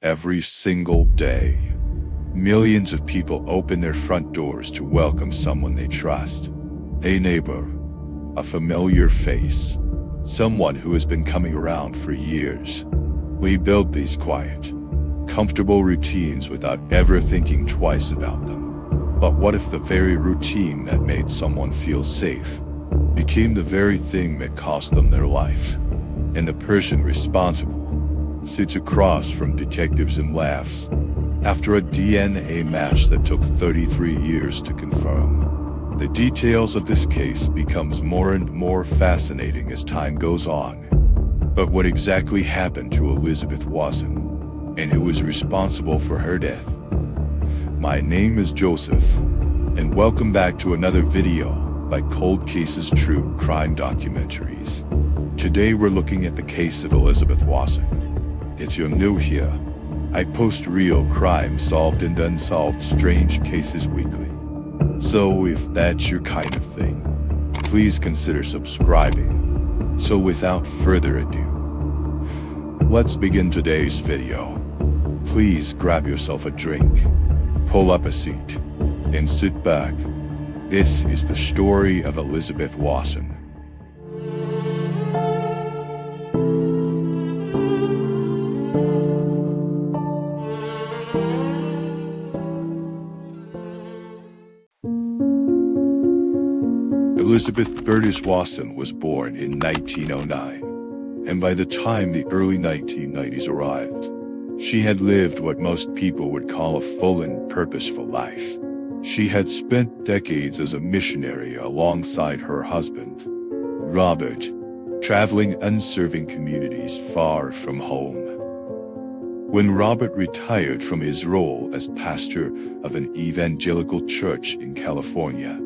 Every single day, millions of people open their front doors to welcome someone they trust. A neighbor, a familiar face, someone who has been coming around for years. We build these quiet, comfortable routines without ever thinking twice about them. But what if the very routine that made someone feel safe became the very thing that cost them their life? And the person responsible sits across from detectives and laughs after a DNA match that took 33 years to confirm. The details of this case becomes more and more fascinating as time goes on. But what exactly happened to Elizabeth Wasson, and who was responsible for her death? My name is Joseph, and welcome back to another video by Cold Cases True Crime Documentaries. Today we're looking at the case of Elizabeth Wasson. If you're new here, I post real crime solved and unsolved strange cases weekly. So if that's your kind of thing, please consider subscribing. So without further ado, let's begin today's video. Please grab yourself a drink, pull up a seat, and sit back. This is the story of Elizabeth Wasson. Elizabeth Bertice Wasson was born in 1909, and by the time the early 1990s arrived, she had lived what most people would call a full and purposeful life. She had spent decades as a missionary alongside her husband, Robert, traveling and serving communities far from home. When Robert retired from his role as pastor of an evangelical church in California,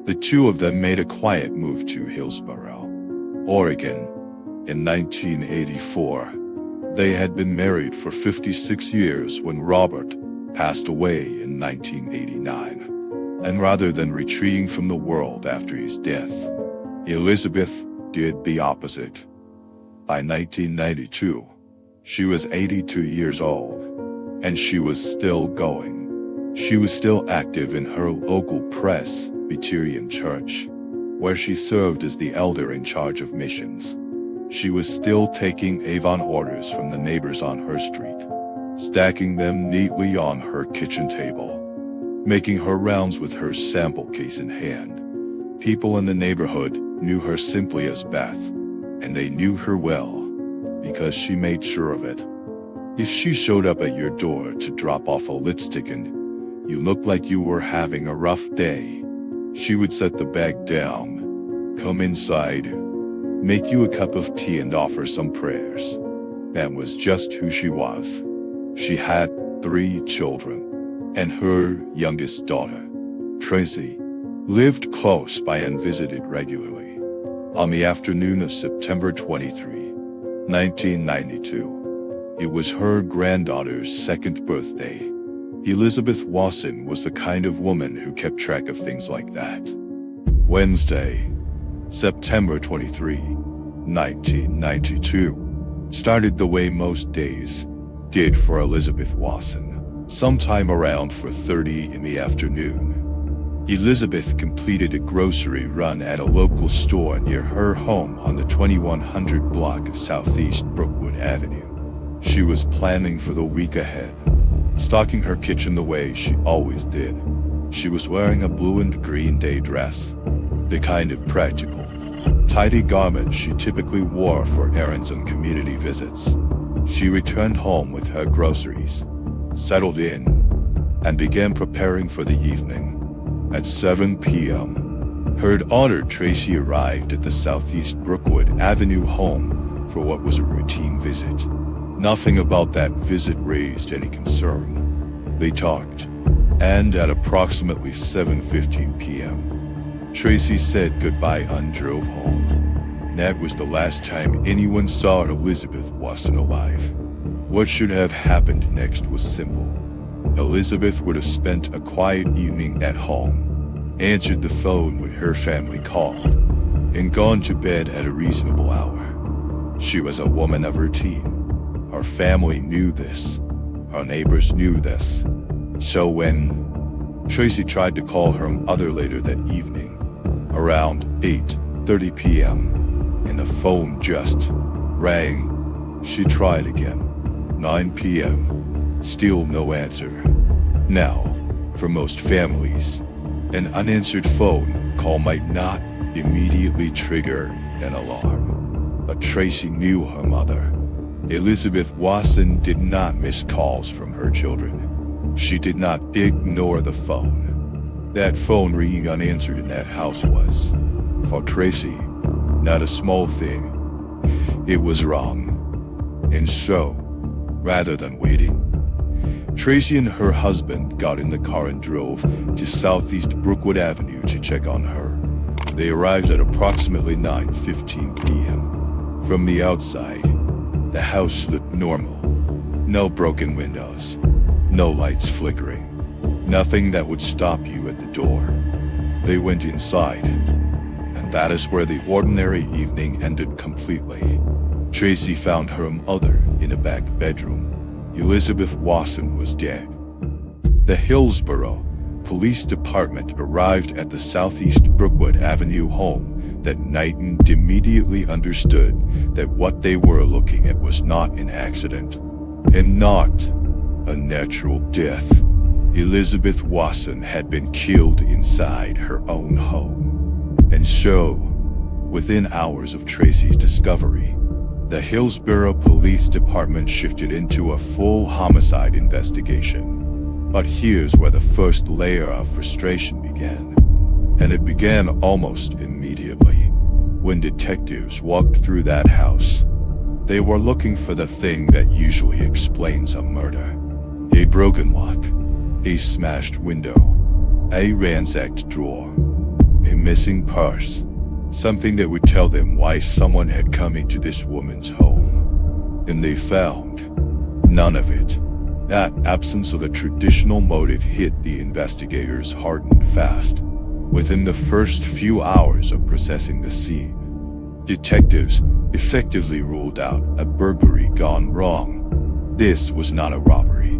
the two of them made a quiet move to Hillsboro, Oregon. In 1984, they had been married for 56 years when Robert passed away in 1989. And rather than retreating from the world after his death, Elizabeth did the opposite. By 1992, she was 82 years old, and she was still going. She was still active in her local Presbyterian church, where she served as the elder in charge of missions. She was still taking Avon orders from the neighbors on her street, stacking them neatly on her kitchen table, making her rounds with her sample case in hand. People in the neighborhood knew her simply as Beth, and they knew her well, because she made sure of it. If she showed up at your door to drop off a lipstick and you looked like you were having a rough day, she would set the bag down, come inside, make you a cup of tea and offer some prayers. That was just who she was. She had 3 children, and her youngest daughter, Tracy, lived close by and visited regularly. On the afternoon of September 23, 1992, it was her granddaughter's 2nd birthday. Elizabeth Wasson was the kind of woman who kept track of things like that. Wednesday, September 23, 1992, started the way most days did for Elizabeth Wasson. Sometime around 4:30 in the afternoon, Elizabeth completed a grocery run at a local store near her home on the 2100 block of Southeast Brookwood Avenue. She was planning for the week ahead, stocking her kitchen the way she always did. She was wearing a blue and green day dress, the kind of practical, tidy garment she typically wore for errands and community visits. She returned home with her groceries, settled in, and began preparing for the evening. At 7 p.m., her daughter Tracy arrived at the Southeast Brookwood Avenue home for what was a routine visit. Nothing about that visit raised any concern. They talked, and at approximately 7:15 p.m., Tracy said goodbye and drove home. That was the last time anyone saw Elizabeth Wasson alive. What should have happened next was simple. Elizabeth would have spent a quiet evening at home, answered the phone when her family called, and gone to bed at a reasonable hour. She was a woman of routine. Her family knew this. Her neighbors knew this. So when Tracy tried to call her mother later that evening, around 8:30 p.m., and the phone just rang, she tried again. 9 p.m., still no answer. Now, for most families, an unanswered phone call might not immediately trigger an alarm. But Tracy knew her mother. Elizabeth Wasson did not miss calls from her children. She did not ignore the phone. That phone ringing unanswered in that house was, for Tracy, not a small thing. It was wrong. And so, rather than waiting, Tracy and her husband got in the car and drove to Southeast Brookwood Avenue to check on her. They arrived at approximately 9:15 p.m. From the outside, the house looked normal. No broken windows, no lights flickering, nothing that would stop you at the door. They went inside, and that is where the ordinary evening ended completely. Tracy found her mother in a back bedroom. Elizabeth Wasson was dead. The Hillsboro Police Department arrived at the Southeast Brookwood Avenue home that night and immediately understood that what they were looking at was not an accident, and not a natural death. Elizabeth Wasson had been killed inside her own home. And so, within hours of Tracy's discovery, the Hillsboro Police Department shifted into a full homicide investigation. But here's where the first layer of frustration began. And it began almost immediately. When detectives walked through that house, they were looking for the thing that usually explains a murder. A broken lock, a smashed window, a ransacked drawer, a missing purse. Something that would tell them why someone had come into this woman's home. And they found none of it. That absence of a traditional motive hit the investigators hard and fast. Within the first few hours of processing the scene, detectives effectively ruled out a burglary gone wrong. This was not a robbery.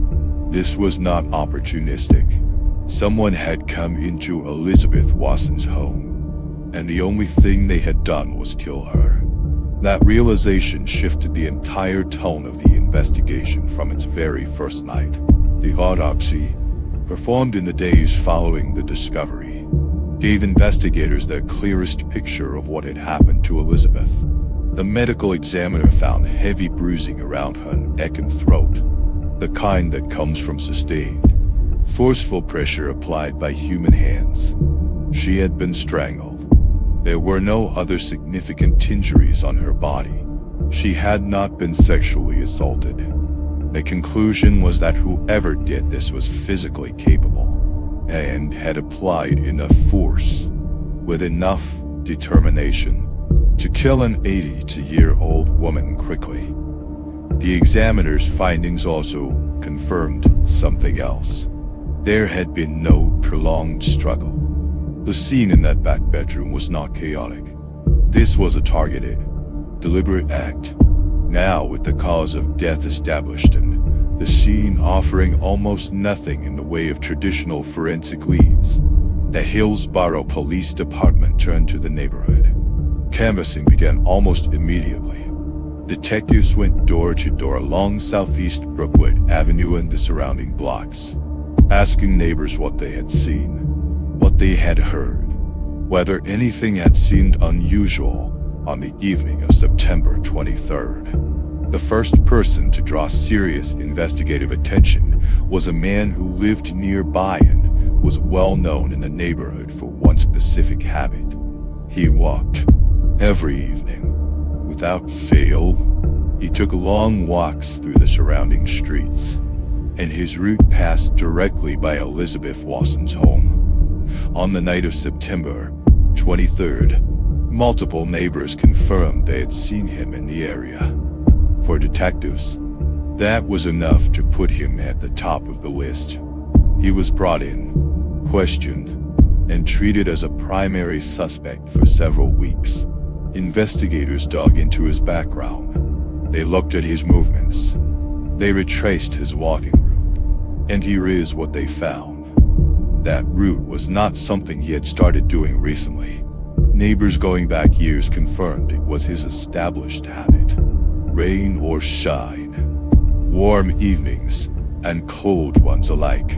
This was not opportunistic. Someone had come into Elizabeth Wasson's home, and the only thing they had done was kill her. That realization shifted the entire tone of the investigation from its very first night. The autopsy, performed in the days following the discovery, gave investigators their clearest picture of what had happened to Elizabeth. The medical examiner found heavy bruising around her neck and throat, the kind that comes from sustained, forceful pressure applied by human hands. She had been strangled. There were no other significant injuries on her body. She had not been sexually assaulted. The conclusion was that whoever did this was physically capable and had applied enough force, with enough determination, to kill an 82-year-old woman quickly. The examiner's findings also confirmed something else. There had been no prolonged struggle. The scene in that back bedroom was not chaotic. This was a targeted, deliberate act. Now, with the cause of death established and the scene offering almost nothing in the way of traditional forensic leads, the Hillsboro Police Department turned to the neighborhood. Canvassing began almost immediately. Detectives went door to door along Southeast Brookwood Avenue and the surrounding blocks, asking neighbors what they had seen, what they had heard, whether anything had seemed unusual on the evening of September 23rd. The first person to draw serious investigative attention was a man who lived nearby and was well known in the neighborhood for one specific habit. He walked every evening. Without fail, he took long walks through the surrounding streets, and his route passed directly by Elizabeth Wasson's home. On the night of September 23rd, multiple neighbors confirmed they had seen him in the area. For detectives, that was enough to put him at the top of the list. He was brought in, questioned, and treated as a primary suspect for several weeks. Investigators dug into his background. They looked at his movements, They retraced his walking route, and here is what they found. That route was not something he had started doing recently. Neighbors going back years confirmed it was his established habit. Rain or shine, warm evenings and cold ones alike.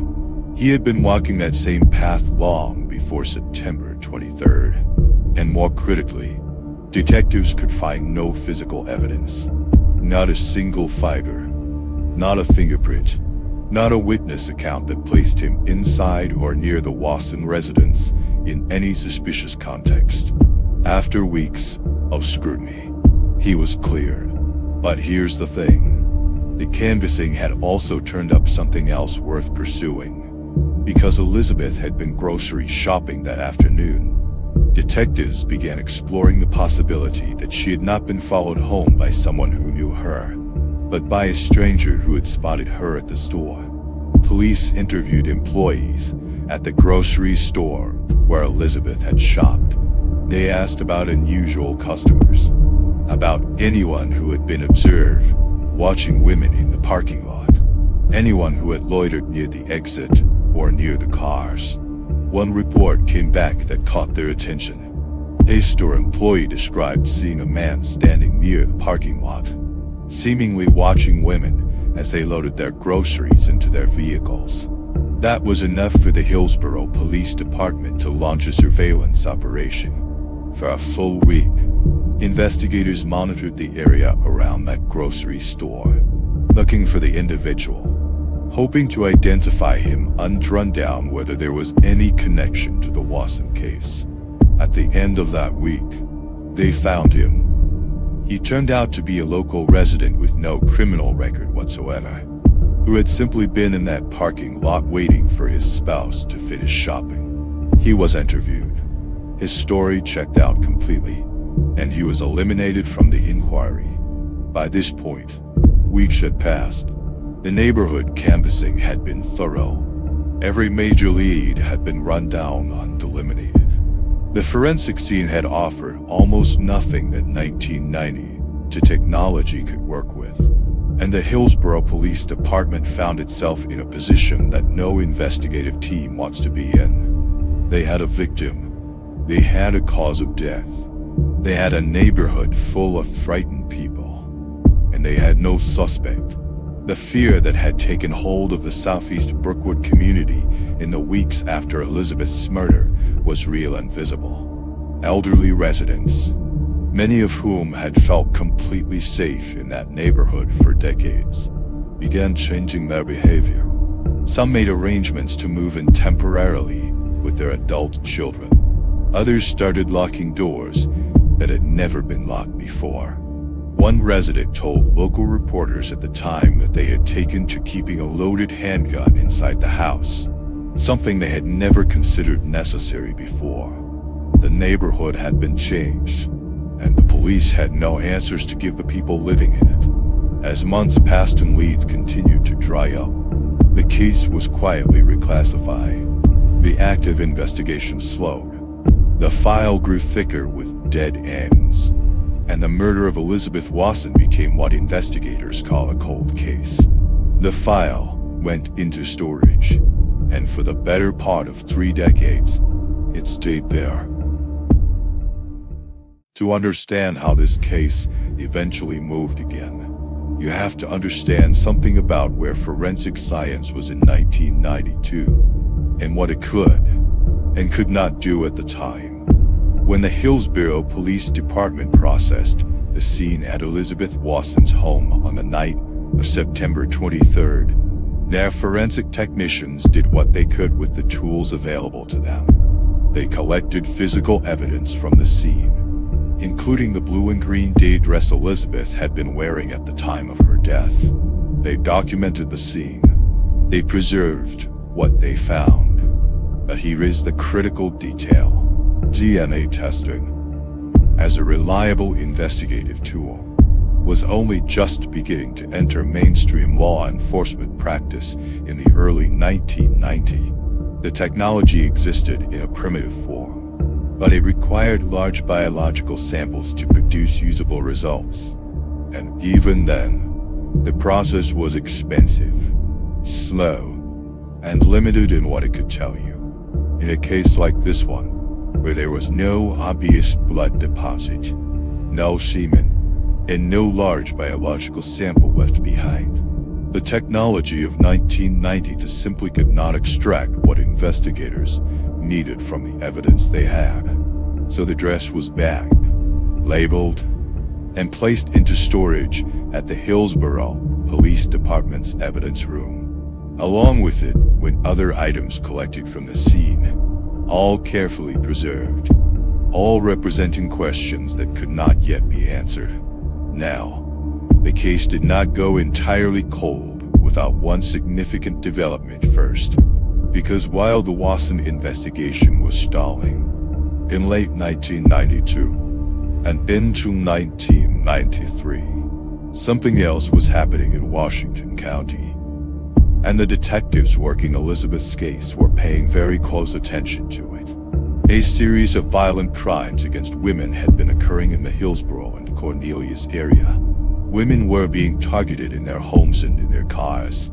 He had been walking that same path long before September 23rd. And more critically, detectives could find no physical evidence. Not a single fiber, not a fingerprint, not a witness account that placed him inside or near the Wasson residence in any suspicious context. After weeks of scrutiny, he was cleared. But here's the thing. The canvassing had also turned up something else worth pursuing. Because Elizabeth had been grocery shopping that afternoon, detectives began exploring the possibility that she had not been followed home by someone who knew her, but by a stranger who had spotted her at the store. Police interviewed employees at the grocery store where Elizabeth had shopped. They asked about unusual customers, about anyone who had been observed watching women in the parking lot, anyone who had loitered near the exit or near the cars. One report came back that caught their attention. A store employee described seeing a man standing near the parking lot, seemingly watching women as they loaded their groceries into their vehicles. That was enough for the Hillsboro Police Department to launch a surveillance operation. For a full week, investigators monitored the area around that grocery store, looking for the individual, hoping to identify him and run down whether there was any connection to the Wasson case. At the end of that week, they found him. He turned out to be a local resident with no criminal record whatsoever, who had simply been in that parking lot waiting for his spouse to finish shopping. He was interviewed. His story checked out completely, and he was eliminated from the inquiry. By this point, weeks had passed. The neighborhood canvassing had been thorough. Every major lead had been run down and eliminated. The forensic scene had offered almost nothing that 1990 technology could work with, and the Hillsboro Police Department found itself in a position that no investigative team wants to be in. They had a victim. They had a cause of death. They had a neighborhood full of frightened people. And they had no suspect. The fear that had taken hold of the Southeast Brookwood community in the weeks after Elizabeth's murder was real and visible. Elderly residents, many of whom had felt completely safe in that neighborhood for decades, began changing their behavior. Some made arrangements to move in temporarily with their adult children. Others started locking doors that had never been locked before. One resident told local reporters at the time that they had taken to keeping a loaded handgun inside the house, something they had never considered necessary before. The neighborhood had been changed, and the police had no answers to give the people living in it. As months passed and leads continued to dry up, the case was quietly reclassified. The active investigation slowed. The file grew thicker with dead ends, and the murder of Elizabeth Wasson became what investigators call a cold case. The file went into storage, and for the better part of 3 decades, it stayed there. To understand how this case eventually moved again, you have to understand something about where forensic science was in 1992, and what it could and could not do at the time. When the Hillsboro Police Department processed the scene at Elizabeth Wasson's home on the night of September 23rd, their forensic technicians did what they could with the tools available to them. They collected physical evidence from the scene, including the blue and green day dress Elizabeth had been wearing at the time of her death. They documented the scene. They preserved what they found. But here is the critical detail. DNA testing, as a reliable investigative tool, was only just beginning to enter mainstream law enforcement practice in the early 1990s. The technology existed in a primitive form, but it required large biological samples to produce usable results. And even then, The process was expensive, slow, and limited in what it could tell you. In a case like this one, where there was no obvious blood deposit, no semen, and no large biological sample left behind, the technology of 1990 simply could not extract what investigators needed from the evidence they had. So the dress was bagged, labeled, and placed into storage at the Hillsboro Police Department's evidence room. Along with it went other items collected from the scene, all carefully preserved, all representing questions that could not yet be answered. Now, the case did not go entirely cold without one significant development first, because while the Wasson investigation was stalling, in late 1992 and into 1993, something else was happening in Washington County, and the detectives working Elizabeth's case were paying very close attention to it. A series of violent crimes against women had been occurring in the Hillsboro and Cornelius area. Women were being targeted in their homes and in their cars.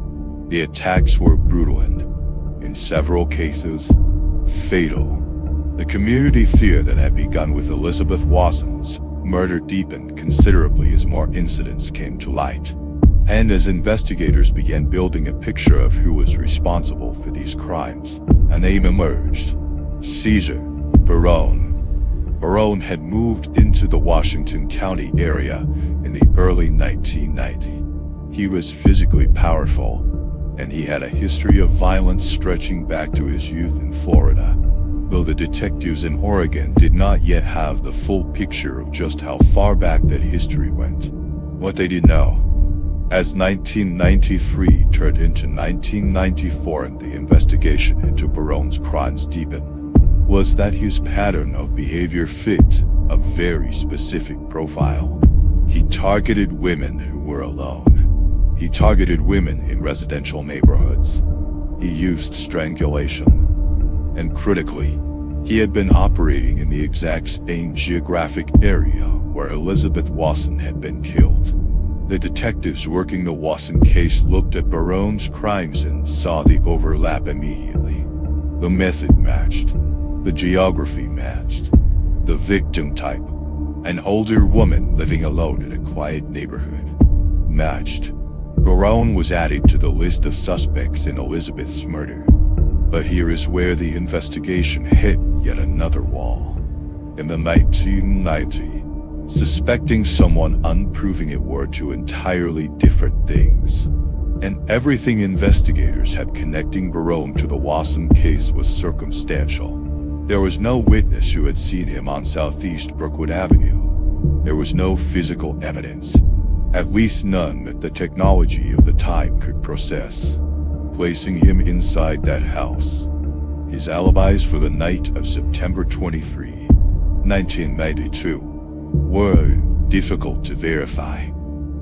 The attacks were brutal and, in several cases, fatal. The community fear that had begun with Elizabeth Wasson's murder deepened considerably as more incidents came to light, and as investigators began building a picture of who was responsible for these crimes, a name emerged: Cesar Barone. Barone had moved into the Washington County area in the early 1990s. He was physically powerful, and he had a history of violence stretching back to his youth in Florida. Though the detectives in Oregon did not yet have the full picture of just how far back that history went. What they did know, as 1993 turned into 1994 and the investigation into Barone's crimes deepened, was that his pattern of behavior fit a very specific profile. He targeted women who were alone. He targeted women in residential neighborhoods. He used strangulation. And critically, he had been operating in the exact same geographic area where Elizabeth Wasson had been killed. The detectives working the Wasson case looked at Barone's crimes and saw the overlap immediately. The method matched. The geography matched. The victim type, an older woman living alone in a quiet neighborhood, matched. Barone was added to the list of suspects in Elizabeth's murder. But here is where the investigation hit yet another wall. In the 1990s, suspecting someone unproving it were two entirely different things. And everything investigators had connecting Barone to the Wasson case was circumstantial. There was no witness who had seen him on Southeast Brookwood Avenue. There was no physical evidence, at least none that the technology of the time could process, placing him inside that house. His alibis for the night of September 23, 1992, were difficult to verify,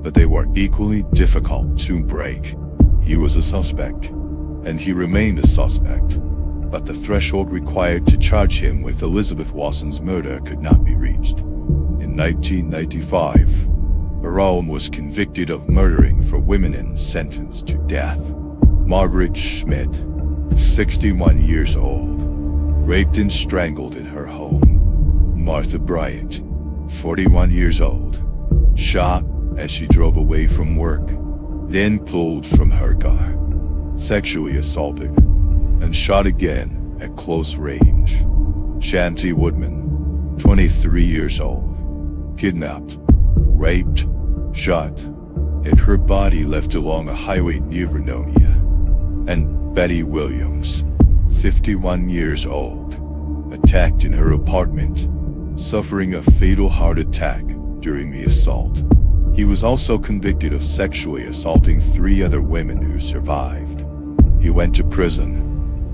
but they were equally difficult to break. He was a suspect, and he remained a suspect, but the threshold required to charge him with Elizabeth Wasson's murder could not be reached. In 1995, Barone was convicted of murdering four women and sentenced to death. Margaret Schmidt, 61 years old, raped and strangled in her home. Martha Bryant, 41 years old, shot as she drove away from work, then pulled from her car, sexually assaulted, and shot again at close range. Shanti Woodman, 23 years old, kidnapped, raped, shot, and her body left along a highway near Vernonia. And Betty Williams, 51 years old, attacked in her apartment, suffering a fatal heart attack during the assault. He was also convicted of sexually assaulting 3 other women who survived. He went to prison,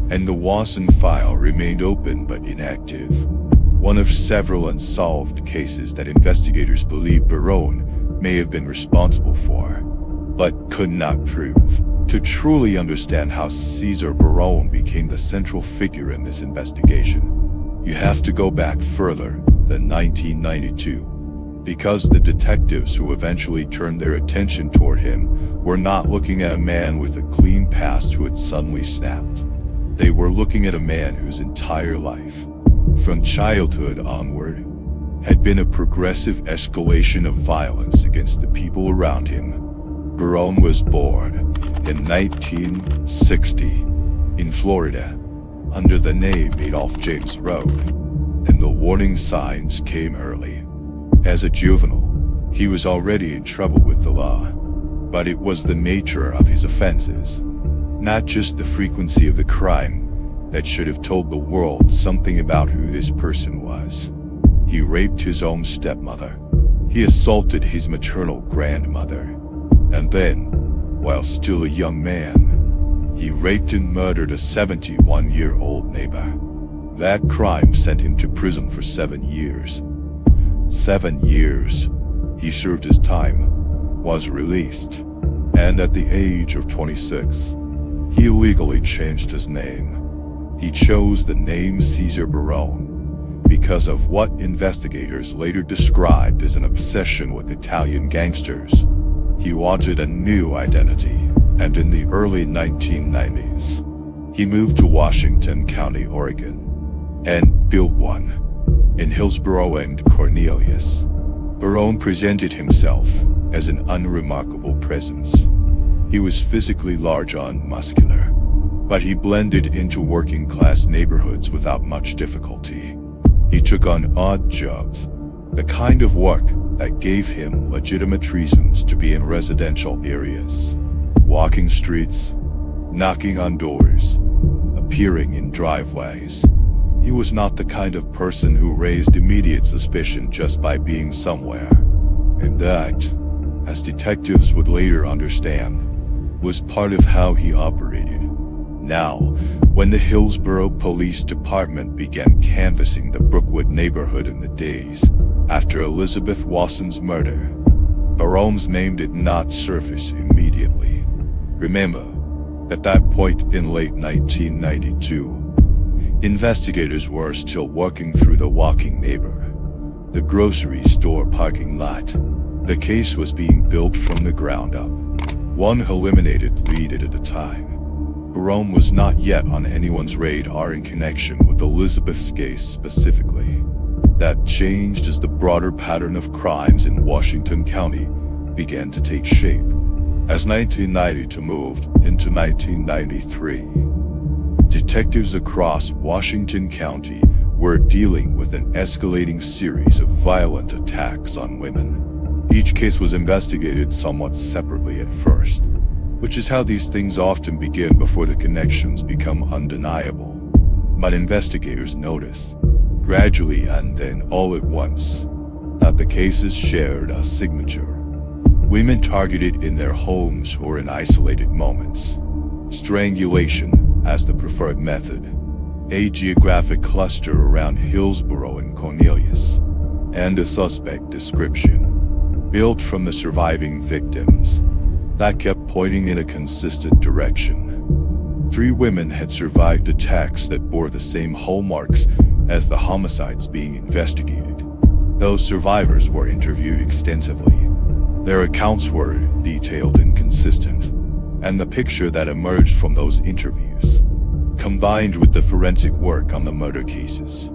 and the Wasson file remained open but inactive. One of several unsolved cases that investigators believe Barone may have been responsible for, but could not prove. To truly understand how Cesar Barone became the central figure in this investigation, you have to go back further than 1992. because the detectives who eventually turned their attention toward him were not looking at a man with a clean past who had suddenly snapped. They were looking at a man whose entire life, from childhood onward, had been a progressive escalation of violence against the people around him. Barone was born in 1960 in Florida under the name Adolph James Road, and the warning signs came early. As a juvenile, he was already in trouble with the law, but it was the nature of his offenses, not just the frequency of the crime, that should have told the world something about who this person was. He raped his own stepmother. He assaulted his maternal grandmother. And then, while still a young man, he raped and murdered a 71-year-old neighbor. That crime sent him to prison for 7 years. 7 years. He served his time, was released, and at the age of 26, he legally changed his name. He chose the name Cesar Barone because of what investigators later described as an obsession with Italian gangsters. He wanted a new identity, and in the early 1990s, he moved to Washington County, Oregon, and built one in Hillsboro and Cornelius. Barone presented himself as an unremarkable presence. He was physically large and muscular, but he blended into working-class neighborhoods without much difficulty. He took on odd jobs, the kind of work that gave him legitimate reasons to be in residential areas, walking streets, knocking on doors, appearing in driveways. He was not the kind of person who raised immediate suspicion just by being somewhere. And that, as detectives would later understand, was part of how he operated. Now, when the Hillsboro Police Department began canvassing the Brookwood neighborhood in the days after Elizabeth Wasson's murder, Barone's name did not surface immediately. Remember, at that point in late 1992, investigators were still working through the walking neighbor, the grocery store parking lot. The case was being built from the ground up, one eliminated lead at a time. Barone was not yet on anyone's radar in connection with Elizabeth's case specifically. That changed as the broader pattern of crimes in Washington County began to take shape. As 1992 moved into 1993, detectives across Washington County were dealing with an escalating series of violent attacks on women. Each case was investigated somewhat separately at first, which is how these things often begin before the connections become undeniable. But investigators notice, gradually and then all at once, that the cases shared a signature. Women targeted in their homes or in isolated moments. Strangulation as the preferred method. A geographic cluster around Hillsboro and Cornelius. And a suspect description, built from the surviving victims, that kept pointing in a consistent direction. 3 women had survived attacks that bore the same hallmarks as the homicides being investigated. Those survivors were interviewed extensively. Their accounts were detailed and consistent, and the picture that emerged from those interviews, combined with the forensic work on the murder cases,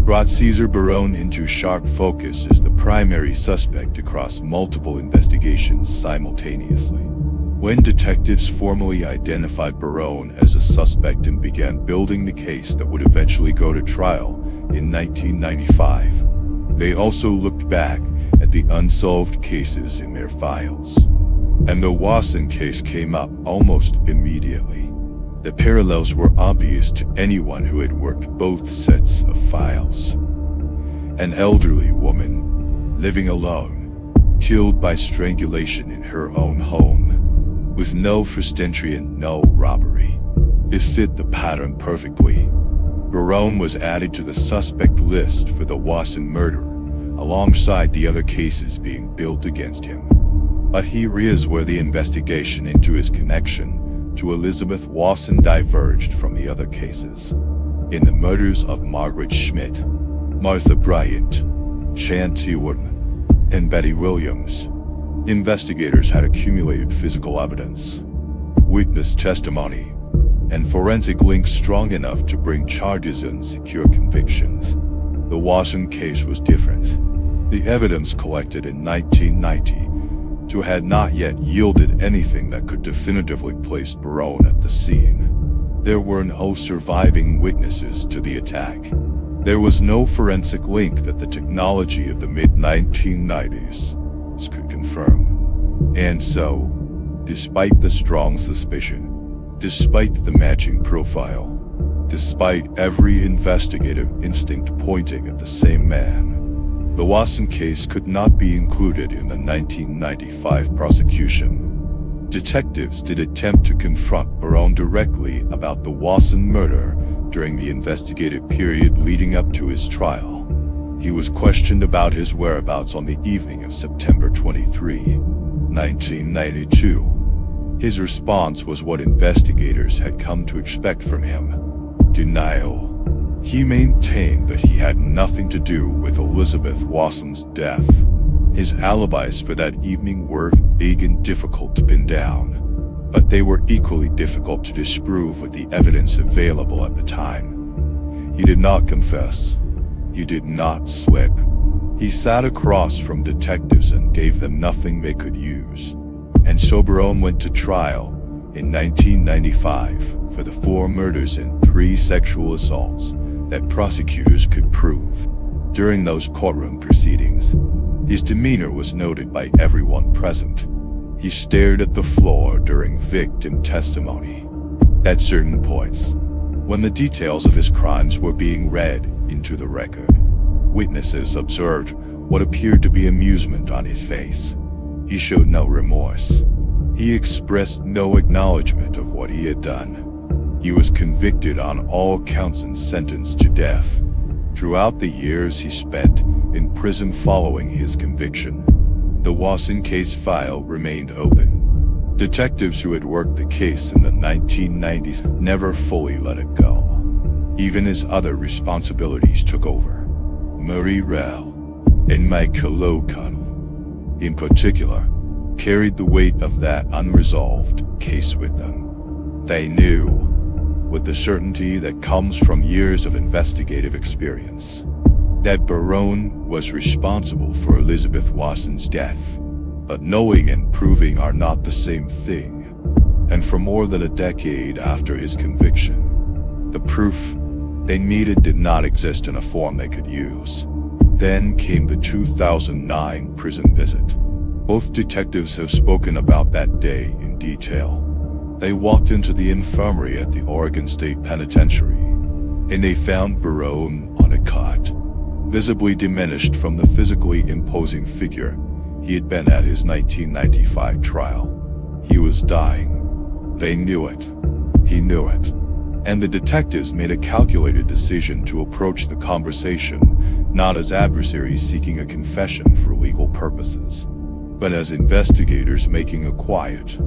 brought Cesar Barone into sharp focus as the primary suspect across multiple investigations simultaneously. When detectives formally identified Barone as a suspect and began building the case that would eventually go to trial in 1995, they also looked back at the unsolved cases in their files. And the Wasson case came up almost immediately. The parallels were obvious to anyone who had worked both sets of files. An elderly woman, living alone, killed by strangulation in her own home, with no first entry and no robbery. It fit the pattern perfectly. Barone was added to the suspect list for the Wasson murder, alongside the other cases being built against him. But here is where the investigation into his connection to Elizabeth Wasson diverged from the other cases. In the murders of Margaret Schmidt, Martha Bryant, Shanti Woodman, and Betty Williams. Investigators had accumulated physical evidence, witness testimony, and forensic links strong enough to bring charges and secure convictions. The Wasson case was different. The evidence collected in 1992 had not yet yielded anything that could definitively place Barone at the scene. There were no surviving witnesses to the attack. There was no forensic link that the technology of the mid-1990s could confirm. And so, despite the strong suspicion, despite the matching profile, despite every investigative instinct pointing at the same man, the Wasson case could not be included in the 1995 prosecution. Detectives did attempt to confront Barone directly about the Wasson murder during the investigative period leading up to his trial. He was questioned about his whereabouts on the evening of September 23, 1992. His response was what investigators had come to expect from him: denial. He maintained that he had nothing to do with Elizabeth Wasson's death. His alibis for that evening were vague and difficult to pin down, but they were equally difficult to disprove with the evidence available at the time. He did not confess. He did not slip. He sat across from detectives and gave them nothing they could use. And so Barone went to trial in 1995 for the 4 murders and 3 sexual assaults that prosecutors could prove. During those courtroom proceedings, his demeanor was noted by everyone present. He stared at the floor during victim testimony. At certain points, when the details of his crimes were being read into the record, witnesses observed what appeared to be amusement on his face. He showed no remorse. He expressed no acknowledgement of what he had done. He was convicted on all counts and sentenced to death. Throughout the years he spent in prison following his conviction, the Wasson case file remained open. Detectives who had worked the case in the 1990s never fully let it go. Even as other responsibilities took over, Marie Rell and Michael O'Connell, in particular, carried the weight of that unresolved case with them. They knew, with the certainty that comes from years of investigative experience, that Barone was responsible for Elizabeth Wasson's death. But knowing and proving are not the same thing. And for more than a decade after his conviction, the proof they needed did not exist in a form they could use. Then came the 2009 prison visit. Both detectives have spoken about that day in detail. They walked into the infirmary at the Oregon State Penitentiary, and they found Barone on a cot, visibly diminished from the physically imposing figure he had been at his 1995 trial. He was dying. They knew it. He knew it. And the detectives made a calculated decision to approach the conversation not as adversaries seeking a confession for legal purposes, but as investigators making a quiet,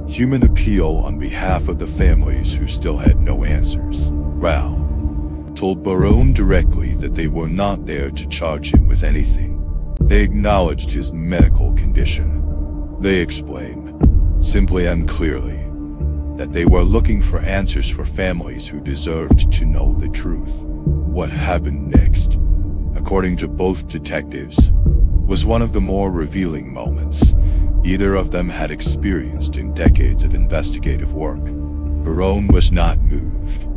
human appeal on behalf of the families who still had no answers. Rao told Barone directly that they were not there to charge him with anything. They acknowledged his medical condition. They explained, simply and clearly, that they were looking for answers for families who deserved to know the truth. What happened next, according to both detectives, was one of the more revealing moments either of them had experienced in decades of investigative work. Barone was not moved,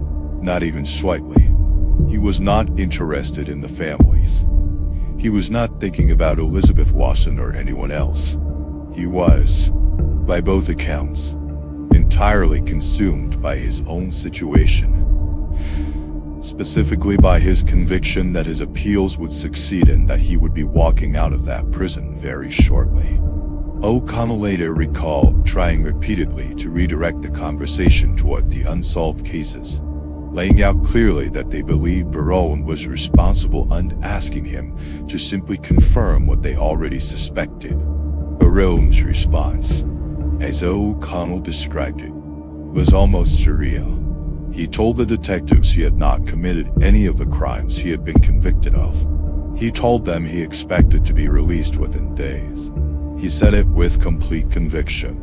not even slightly. He was not interested in the families. He was not thinking about Elizabeth Wasson or anyone else. He was, by both accounts, entirely consumed by his own situation. Specifically by his conviction that his appeals would succeed and that he would be walking out of that prison very shortly. O'Connell later recalled trying repeatedly to redirect the conversation toward the unsolved cases, laying out clearly that they believed Barone was responsible and asking him to simply confirm what they already suspected. Barone's response, as O'Connell described it, was almost surreal. He told the detectives he had not committed any of the crimes he had been convicted of. He told them he expected to be released within days. He said it with complete conviction.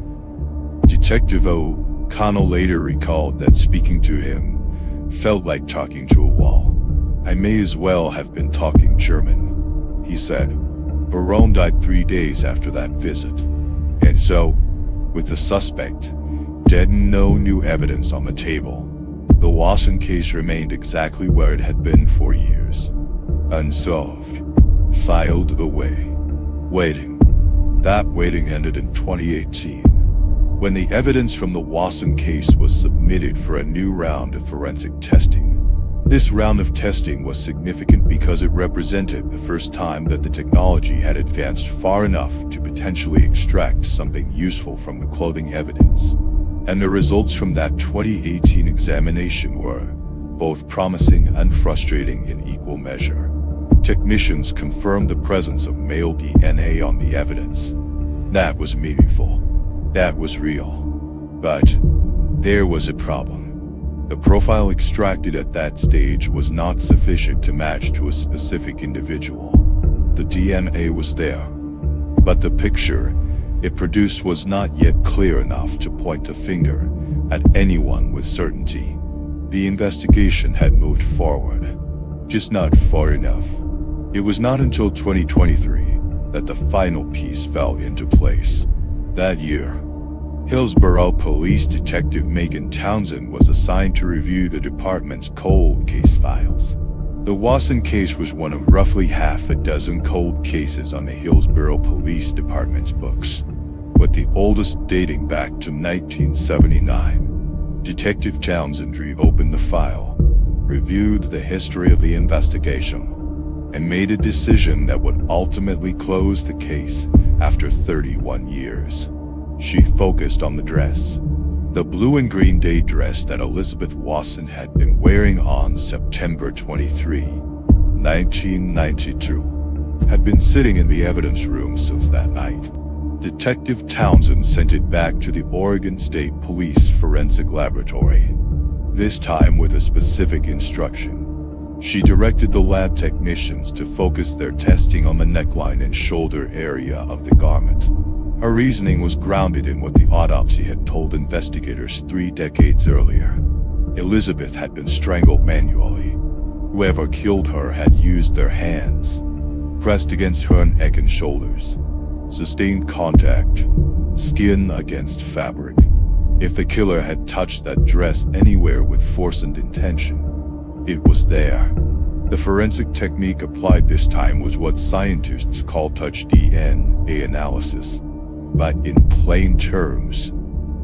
Detective O'Connell later recalled that speaking to him felt like talking to a wall. "I may as well have been talking German," he said. Barone died 3 days after that visit. And so, with the suspect dead and no new evidence on the table, the Wasson case remained exactly where it had been for years. Unsolved. Filed away. Waiting. That waiting ended in 2018, when the evidence from the Wasson case was submitted for a new round of forensic testing. This round of testing was significant because it represented the first time that the technology had advanced far enough to potentially extract something useful from the clothing evidence. And the results from that 2018 examination were both promising and frustrating in equal measure. Technicians confirmed the presence of male DNA on the evidence. That was meaningful. That was real. But there was a problem. The profile extracted at that stage was not sufficient to match to a specific individual. The DNA was there, but the picture it produced was not yet clear enough to point a finger at anyone with certainty. The investigation had moved forward, just not far enough. It was not until 2023 that the final piece fell into place. That year, Hillsboro Police Detective Megan Townsend was assigned to review the department's cold case files. The Wasson case was one of roughly half a dozen cold cases on the Hillsboro Police Department's books, with the oldest dating back to 1979. Detective Townsend reopened the file, reviewed the history of the investigation, and made a decision that would ultimately close the case after 31 years. She focused on the dress. The blue and green day dress that Elizabeth Wasson had been wearing on September 23, 1992, had been sitting in the evidence room since that night. Detective Townsend sent it back to the Oregon State Police Forensic Laboratory, this time with a specific instruction. She directed the lab technicians to focus their testing on the neckline and shoulder area of the garment. Her reasoning was grounded in what the autopsy had told investigators 3 decades earlier. Elizabeth had been strangled manually. Whoever killed her had used their hands, pressed against her neck and shoulders, sustained contact, skin against fabric. If the killer had touched that dress anywhere with force and intention, it was there. The forensic technique applied this time was what scientists call touch DNA analysis. But in plain terms,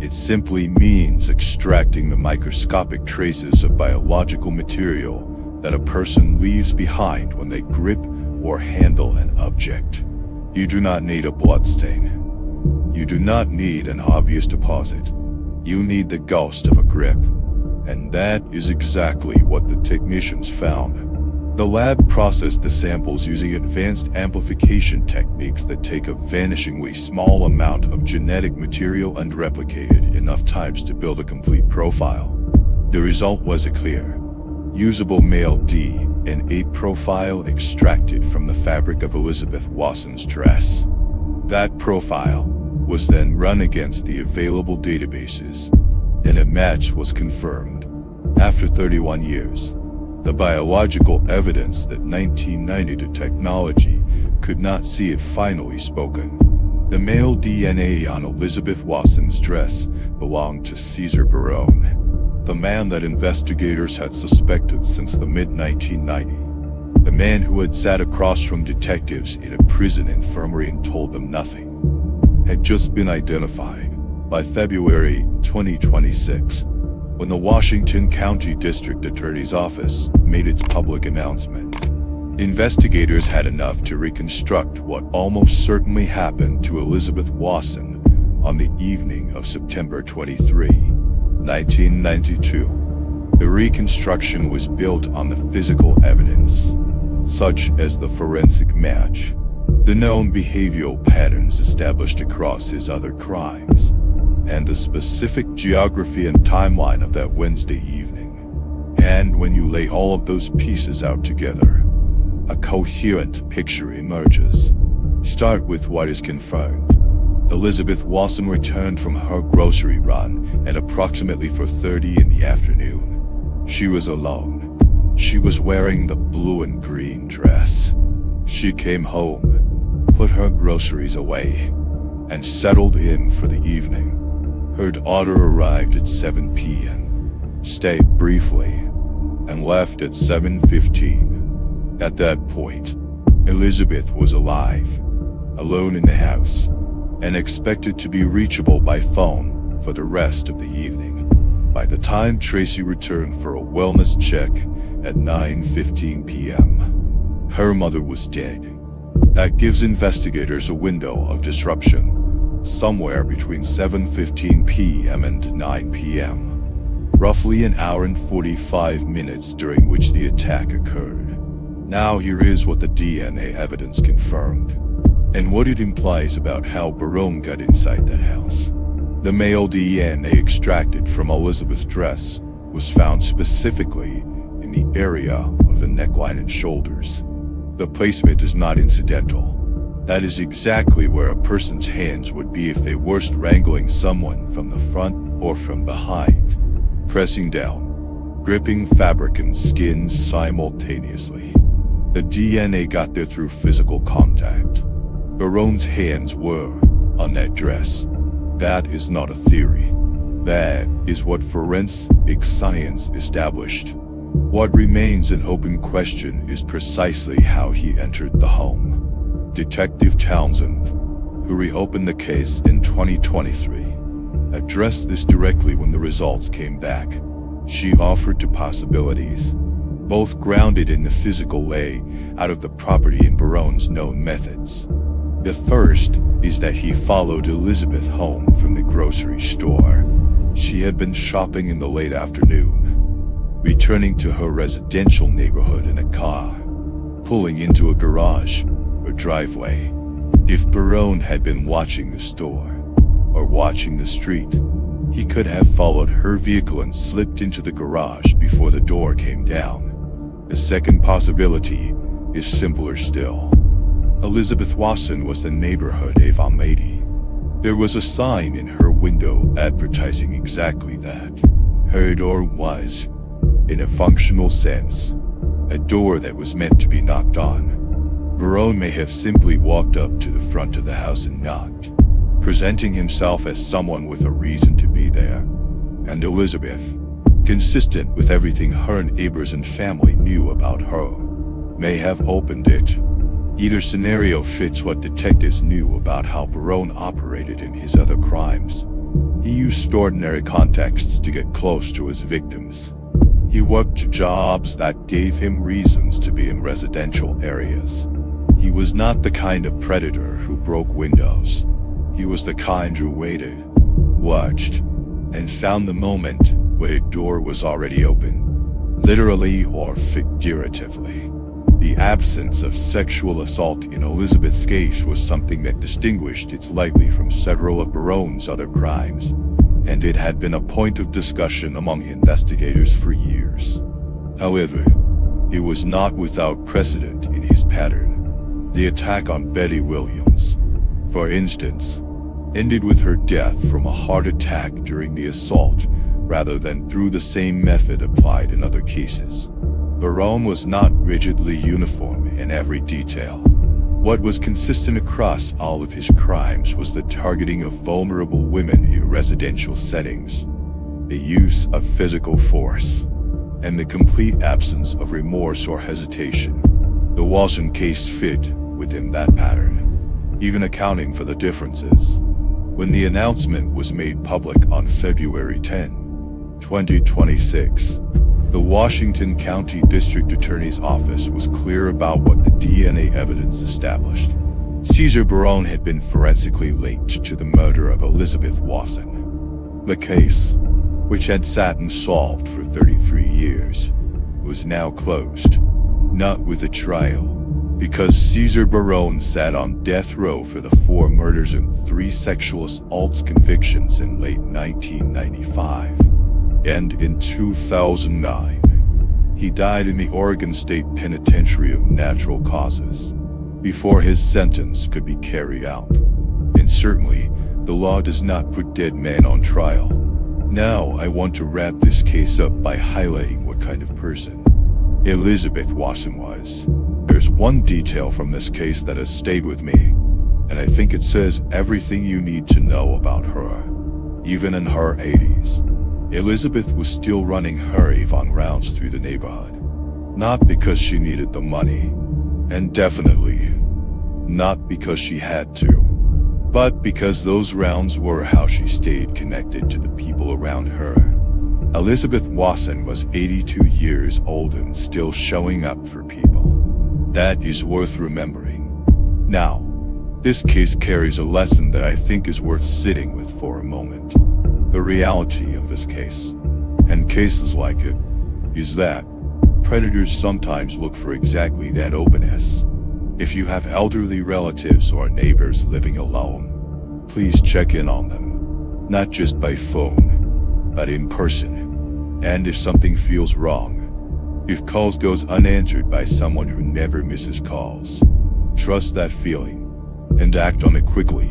it simply means extracting the microscopic traces of biological material that a person leaves behind when they grip or handle an object. You do not need a bloodstain. You do not need an obvious deposit. You need the ghost of a grip. And that is exactly what the technicians found. The lab processed the samples using advanced amplification techniques that take a vanishingly small amount of genetic material and replicate it enough times to build a complete profile. The result was a clear, usable male DNA profile extracted from the fabric of Elizabeth Wasson's dress. That profile was then run against the available databases, and a match was confirmed. After 31 years, the biological evidence that 1992 technology could not see had finally spoken. The male DNA on Elizabeth Wasson's dress belonged to Cesar Barone, the man that investigators had suspected since the mid-1990s. The man who had sat across from detectives in a prison infirmary and told them nothing, had just been identified. By February 2026, when the Washington County District Attorney's Office made its public announcement, investigators had enough to reconstruct what almost certainly happened to Elizabeth Wasson on the evening of September 23, 1992. The reconstruction was built on the physical evidence, such as the forensic match, the known behavioral patterns established across his other crimes, and the specific geography and timeline of that Wednesday evening. And when you lay all of those pieces out together, a coherent picture emerges. Start with what is confirmed. Elizabeth Wasson returned from her grocery run at approximately 4:30 in the afternoon. She was alone. She was wearing the blue and green dress. She came home, put her groceries away, and settled in for the evening. Her daughter arrived at 7 p.m., stayed briefly, and left at 7:15. At that point, Elizabeth was alive, alone in the house, and expected to be reachable by phone for the rest of the evening. By the time Tracy returned for a wellness check at 9:15 p.m., her mother was dead. That gives investigators a window of disruption, somewhere between 7:15 p.m. and 9 p.m. Roughly an hour and 45 minutes during which the attack occurred. Now here is what the DNA evidence confirmed, and what it implies about how Barone got inside the house. The male DNA extracted from Elizabeth's dress was found specifically in the area of the neckline and shoulders. The placement is not incidental. That is exactly where a person's hands would be if they were strangling someone from the front or from behind, pressing down, gripping fabric and skin simultaneously. The DNA got there through physical contact. Barone's hands were on that dress. That is not a theory. That is what forensic science established. What remains an open question is precisely how he entered the home. Detective Townsend, who reopened the case in 2023, addressed this directly when the results came back. She offered two possibilities, both grounded in the physical layout of the property and Barone's known methods. The first is that he followed Elizabeth home from the grocery store. She had been shopping in the late afternoon, returning to her residential neighborhood in a car, pulling into a garage or driveway. If Barone had been watching the store, or watching the street, he could have followed her vehicle and slipped into the garage before the door came down. The second possibility is simpler still. Elizabeth Wasson was the neighborhood Avon lady. There was a sign in her window advertising exactly that. Her door was, in a functional sense, a door that was meant to be knocked on. Barone may have simply walked up to the front of the house and knocked, presenting himself as someone with a reason to be there. And Elizabeth, consistent with everything her neighbors and family knew about her, may have opened it. Either scenario fits what detectives knew about how Barone operated in his other crimes. He used ordinary contexts to get close to his victims. He worked jobs that gave him reasons to be in residential areas. He was not the kind of predator who broke windows. He was the kind who waited, watched, and found the moment where a door was already open, literally or figuratively. The absence of sexual assault in Elizabeth's case was something that distinguished it slightly from several of Barone's other crimes, and it had been a point of discussion among investigators for years. However, it was not without precedent in his pattern. The attack on Betty Williams, for instance, ended with her death from a heart attack during the assault, rather than through the same method applied in other cases. Barone was not rigidly uniform in every detail. What was consistent across all of his crimes was the targeting of vulnerable women in residential settings, the use of physical force, and the complete absence of remorse or hesitation. The Wasson case fit within that pattern, even accounting for the differences. When the announcement was made public on February 10, 2026, the Washington County District Attorney's Office was clear about what the DNA evidence established. Cesar Barone had been forensically linked to the murder of Elizabeth Wasson. The case, which had sat unsolved for 33 years, was now closed. Not with a trial, because Cesar Barone sat on death row for the 4 murders and 3 sexual assaults convictions in late 1995. And in 2009, He died in the Oregon State Penitentiary of natural causes, before his sentence could be carried out. And certainly, the law does not put dead men on trial. Now I want to wrap this case up by highlighting what kind of person Elizabeth Wasson was. There's one detail from this case that has stayed with me, and I think it says everything you need to know about her. Even in her 80s, Elizabeth was still running her Avon rounds through the neighborhood. Not because she needed the money, and definitely not because she had to, but because those rounds were how she stayed connected to the people around her. Elizabeth Wasson was 82 years old and still showing up for people. That is worth remembering. Now, this case carries a lesson that I think is worth sitting with for a moment. The reality of this case, and cases like it, is that predators sometimes look for exactly that openness. If you have elderly relatives or neighbors living alone, please check in on them, not just by phone, but in person. And if something feels wrong, if calls goes unanswered by someone who never misses calls, trust that feeling and act on it quickly.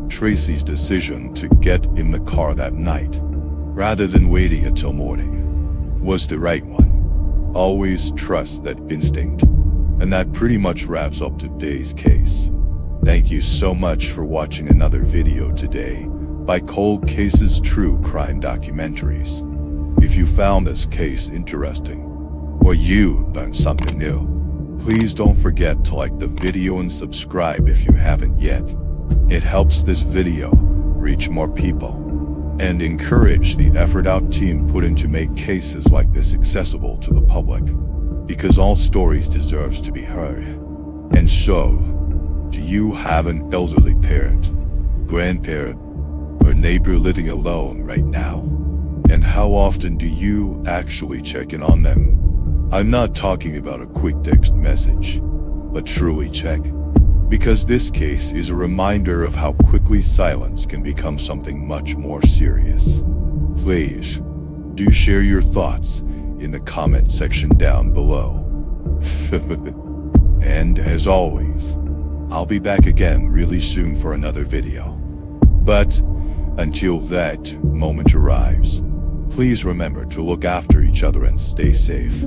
Tracy's decision to get in the car that night, rather than waiting until morning, was the right one. Always trust that instinct. And that pretty much wraps up today's case. Thank you so much for watching another video today by Cold Cases True Crime Documentaries. If you found this case interesting, or you learned something new, please don't forget to like the video and subscribe if you haven't yet. It helps this video reach more people and encourage the effort our team put in to make cases like this accessible to the public, because all stories deserve to be heard. And so, do you have an elderly parent, grandparent, or neighbor living alone right now? And how often do you actually check in on them? I'm not talking about a quick text message, but truly check. Because this case is a reminder of how quickly silence can become something much more serious. Please, do share your thoughts in the comment section down below. And as always, I'll be back again really soon for another video. But until that moment arrives, please remember to look after each other and stay safe.